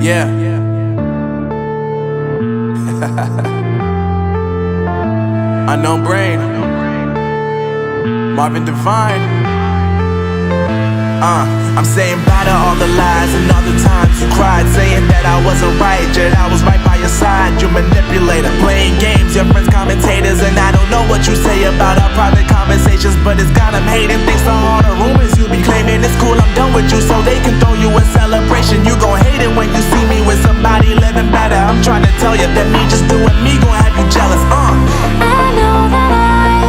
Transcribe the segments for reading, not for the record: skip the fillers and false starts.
Yeah. Unknown Brain, Marvin Divine. I'm saying bye to all the lies and all the times you cried, saying that I wasn't right, yet I was right by your side. You manipulator, playing games, your friends commentators, and I don't know what you say about our private conversations, but it's got them hating. Thanks to all the rumors you be claiming. It's cool, I'm done with you, so they can throw you a celebration. You gon' hate it when you see me with somebody living better. I'm trying to tell you that me just doing me gon' have you jealous. I know that I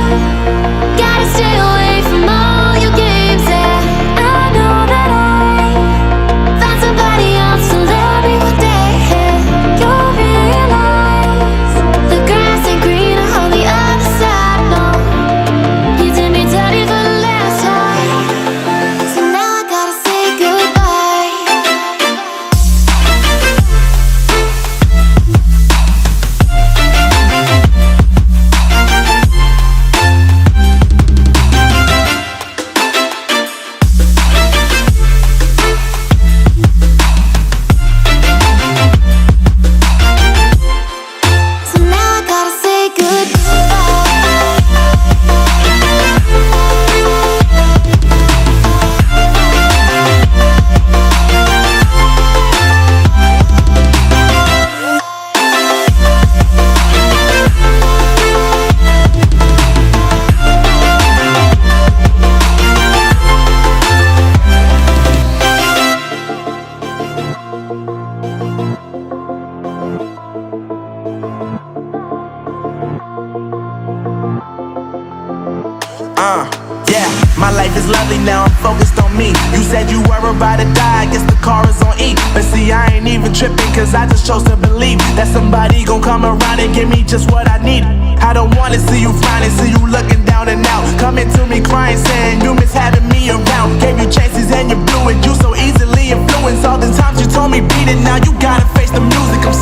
gotta stay away from all your games, yeah. I know that I found somebody else to love me one day, yeah. You'll realize the grass ain't greener on the other side, no. You did me dirty for the last time, so now I gotta say goodbye. So now I gotta say goodbye. Yeah, my life is lovely now, I'm focused on me. You said you were about to die, I guess the car is on E. But see, I ain't even tripping, cause I just chose to believe that somebody gon' come around and give me just what I need. I don't wanna see you frowning, see you looking down and out, coming to me crying, saying you miss having me around. Gave you chances and you blew it, you so easily influenced. All the times you told me beat it, now you gotta face the music. I'm